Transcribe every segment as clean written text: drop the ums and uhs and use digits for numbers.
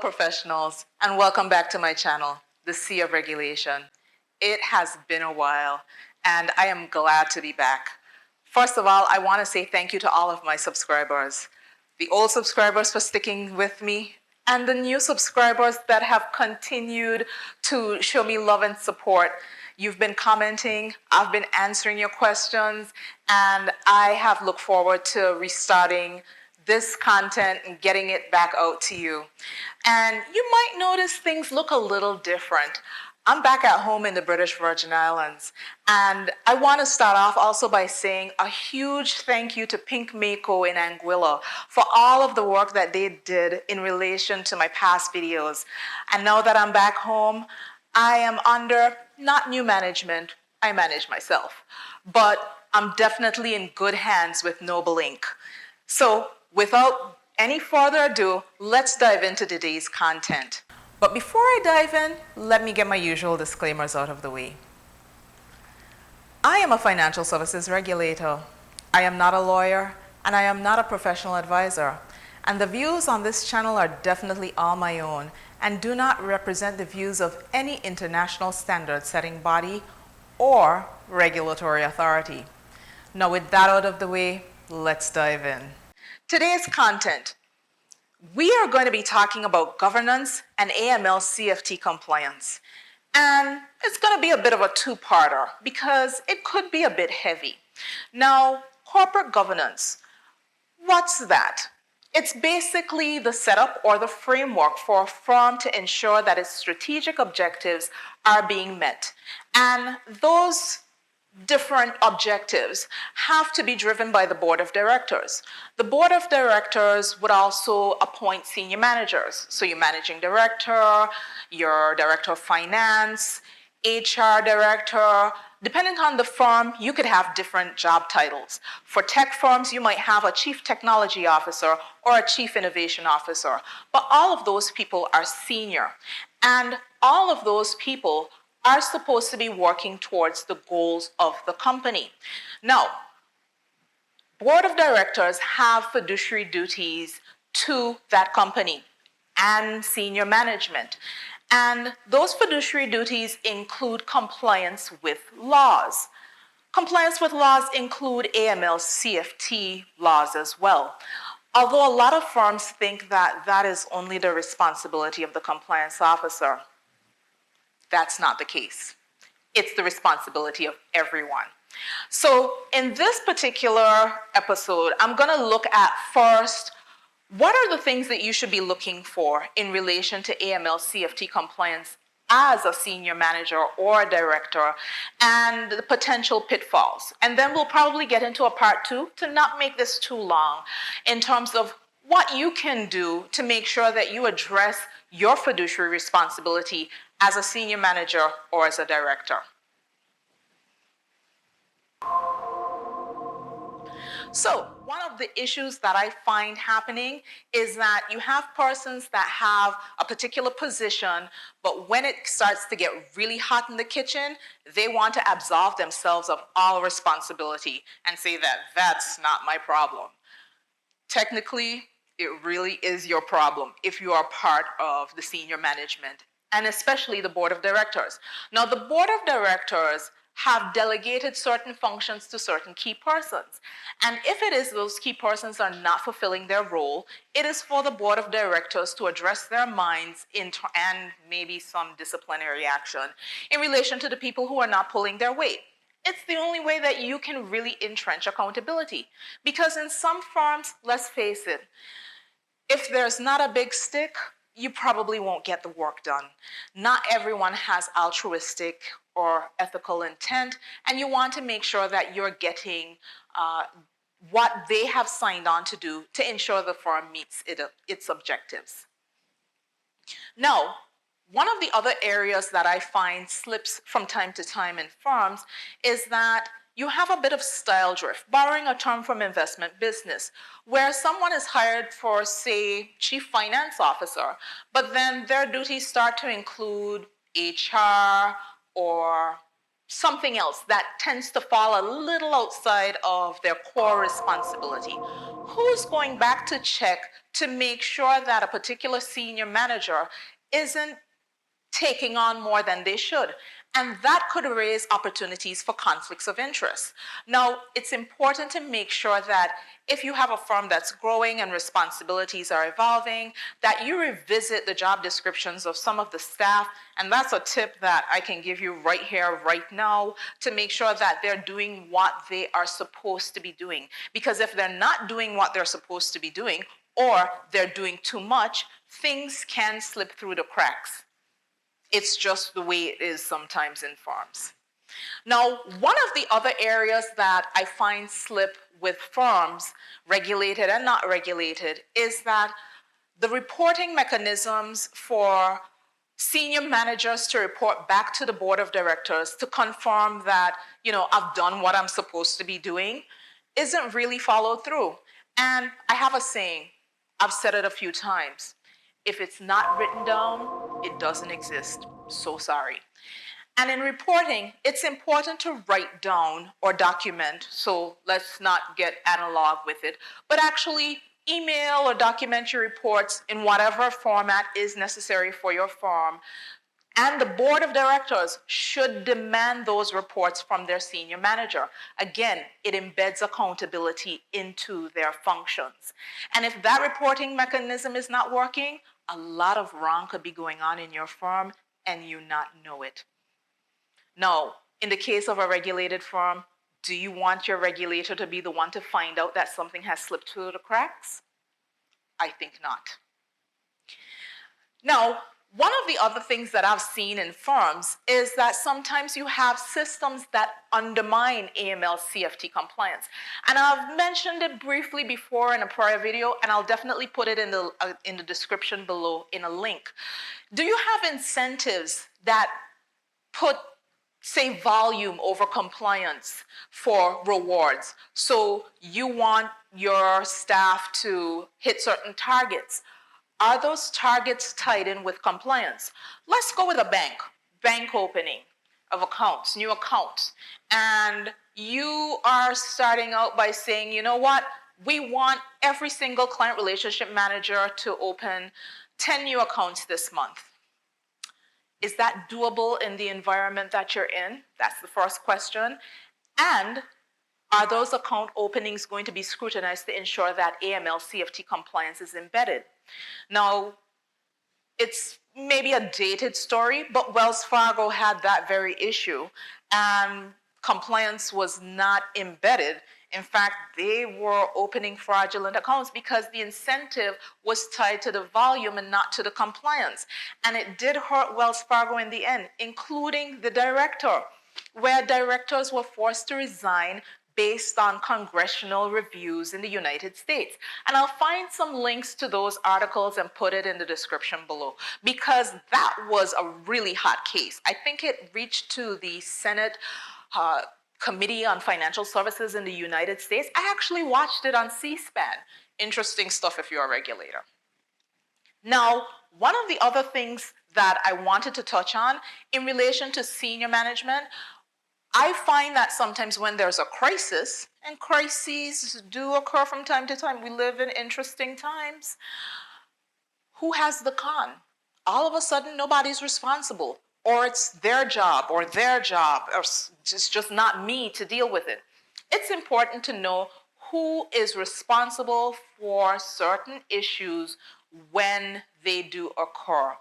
professionals, and welcome back to my channel, The Sea of Regulation. It has been a while, and I am glad to be back. First of all, I want to say thank you to all of my subscribers. The old subscribers for sticking with me, and the new subscribers that have continued to show me love and support. You've been commenting, I've been answering your questions, and I have looked forward to restarting this content and getting it back out to you. And you might notice things look a little different. I'm back at home in the British Virgin Islands, and I want to start off also by saying a huge thank you to Pink Mako in Anguilla for all of the work that they did in relation to my past videos. And now that I'm back home, I am under not new management, I manage myself, but I'm definitely in good hands with Noble Inc. So without any further ado, let's dive into today's content. But before I dive in, let me get my usual disclaimers out of the way. I am a financial services regulator. I am not a lawyer, and I am not a professional advisor. And the views on this channel are definitely all my own and do not represent the views of any international standard-setting body or regulatory authority. Now, with that out of the way, let's dive in. Today's content, we are going to be talking about governance and AML CFT compliance. And it's going to be a bit of a two-parter because it could be a bit heavy. Now, corporate governance, what's that? It's basically the setup or the framework for a firm to ensure that its strategic objectives are being met. And those different objectives have to be driven by the board of directors. The board of directors would also appoint senior managers. So your managing director, your director of finance, HR director. Depending on the firm, you could have different job titles. For tech firms, you might have a chief technology officer or a chief innovation officer. But all of those people are senior. And all of those people are supposed to be working towards the goals of the company. Now, board of directors have fiduciary duties to that company and senior management. And those fiduciary duties include compliance with laws. Compliance with laws include AML CFT laws as well. Although a lot of firms think that that is only the responsibility of the compliance officer, that's not the case. It's the responsibility of everyone. So in this particular episode, I'm going to look at first, what are the things that you should be looking for in relation to AML CFT compliance as a senior manager or a director, and the potential pitfalls. And then we'll probably get into a part two to not make this too long in terms of what you can do to make sure that you address your fiduciary responsibility as a senior manager or as a director. So one of the issues that I find happening is that you have persons that have a particular position, but when it starts to get really hot in the kitchen, they want to absolve themselves of all responsibility and say that that's not my problem. Technically, it really is your problem if you are part of the senior management, and especially the board of directors. Now, the board of directors have delegated certain functions to certain key persons. And if it is those key persons are not fulfilling their role, it is for the board of directors to address their minds and maybe some disciplinary action in relation to the people who are not pulling their weight. It's the only way that you can really entrench accountability. Because in some firms, let's face it, if there's not a big stick, you probably won't get the work done. Not everyone has altruistic or ethical intent, and you want to make sure that you're getting what they have signed on to do to ensure the firm meets its objectives. Now, one of the other areas that I find slips from time to time in firms is that you have a bit of style drift, borrowing a term from investment business, where someone is hired for, say, chief finance officer, but then their duties start to include HR or something else that tends to fall a little outside of their core responsibility. Who's going back to check to make sure that a particular senior manager isn't taking on more than they should? And that could raise opportunities for conflicts of interest. Now, it's important to make sure that if you have a firm that's growing and responsibilities are evolving, that you revisit the job descriptions of some of the staff. And that's a tip that I can give you right here, right now, to make sure that they're doing what they are supposed to be doing. Because if they're not doing what they're supposed to be doing, or they're doing too much, things can slip through the cracks. It's just the way it is sometimes in firms. Now, one of the other areas that I find slip with firms, regulated and not regulated, is that the reporting mechanisms for senior managers to report back to the board of directors to confirm that, I've done what I'm supposed to be doing, isn't really followed through. And I have a saying, I've said it a few times. If it's not written down, it doesn't exist. So sorry. And in reporting, it's important to write down or document, so let's not get analog with it, but actually email or document your reports in whatever format is necessary for your firm. And the board of directors should demand those reports from their senior manager. Again, it embeds accountability into their functions. And if that reporting mechanism is not working, a lot of wrong could be going on in your firm and you not know it. Now, in the case of a regulated firm, do you want your regulator to be the one to find out that something has slipped through the cracks? I think not. Now, one of the other things that I've seen in firms is that sometimes you have systems that undermine AML CFT compliance. And I've mentioned it briefly before in a prior video, and I'll definitely put it in the description below in a link. Do you have incentives that put, say, volume over compliance for rewards? So you want your staff to hit certain targets. Are those targets tied in with compliance? Let's go with a bank opening of accounts, new accounts. And you are starting out by saying, you know what? We want every single client relationship manager to open 10 new accounts this month. Is that doable in the environment that you're in? That's the first question. And are those account openings going to be scrutinized to ensure that AML CFT compliance is embedded? Now, it's maybe a dated story, but Wells Fargo had that very issue, and compliance was not embedded. In fact, they were opening fraudulent accounts because the incentive was tied to the volume and not to the compliance. And it did hurt Wells Fargo in the end, including the director, where directors were forced to resign based on congressional reviews in the United States. And I'll find some links to those articles and put it in the description below, because that was a really hot case. I think it reached to the Senate Committee on Financial Services in the United States. I actually watched it on C-SPAN. Interesting stuff if you're a regulator. Now, one of the other things that I wanted to touch on in relation to senior management, I find that sometimes when there's a crisis, and crises do occur from time to time, we live in interesting times, who has the con? All of a sudden, nobody's responsible, or it's their job, or it's just not me to deal with it. It's important to know who is responsible for certain issues when they do occur.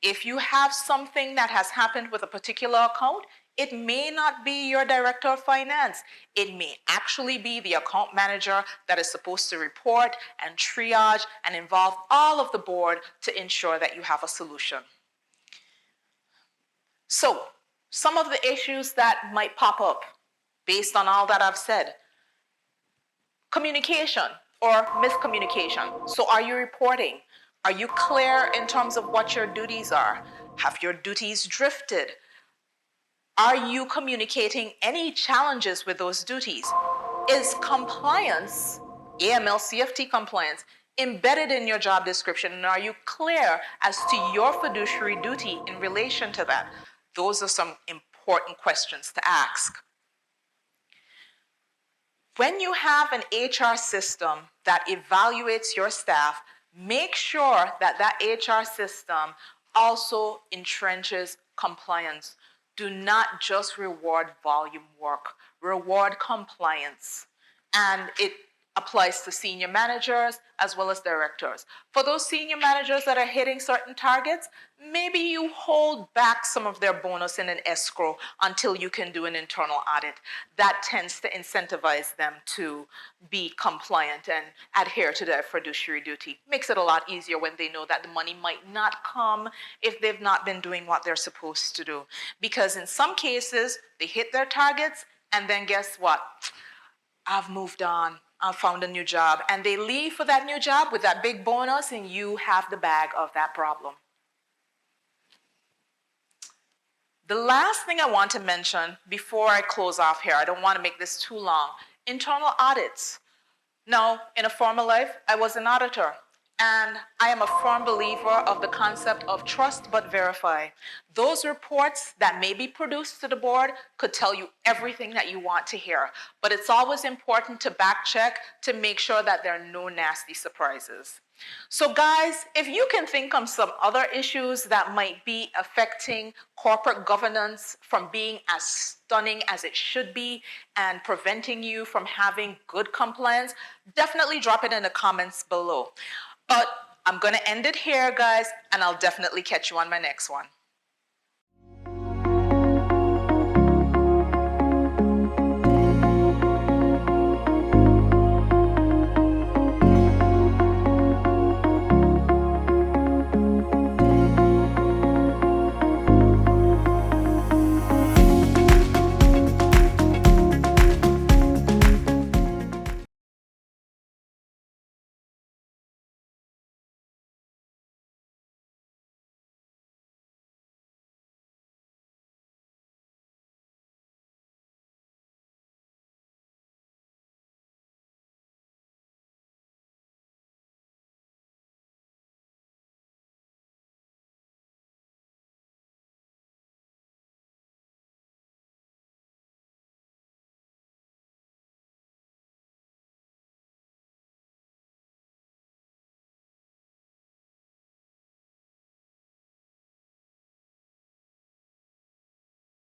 If you have something that has happened with a particular account, it may not be your director of finance. It may actually be the account manager that is supposed to report and triage and involve all of the board to ensure that you have a solution. So, some of the issues that might pop up based on all that I've said. Communication or miscommunication. So are you reporting? Are you clear in terms of what your duties are? Have your duties drifted? Are you communicating any challenges with those duties? Is compliance, AML CFT compliance, embedded in your job description? And are you clear as to your fiduciary duty in relation to that? Those are some important important questions to ask. When you have an HR system that evaluates your staff, make sure that that HR system also entrenches compliance. Do not just reward volume work, reward compliance. And it applies to senior managers as well as directors. For those senior managers that are hitting certain targets, maybe you hold back some of their bonus in an escrow until you can do an internal audit. That tends to incentivize them to be compliant and adhere to their fiduciary duty. Makes it a lot easier when they know that the money might not come if they've not been doing what they're supposed to do. Because in some cases, they hit their targets and then guess what? I've moved on. I found a new job, and they leave for that new job with that big bonus, and you have the bag of that problem. The last thing I want to mention before I close off here, I don't want to make this too long, internal audits. Now, in a former life, I was an auditor, and I am a firm believer of the concept of trust but verify. Those reports that may be produced to the board could tell you everything that you want to hear, but it's always important to back check to make sure that there are no nasty surprises. So guys, if you can think of some other issues that might be affecting corporate governance from being as stunning as it should be and preventing you from having good compliance, definitely drop it in the comments below. But I'm going to end it here, guys, and I'll definitely catch you on my next one.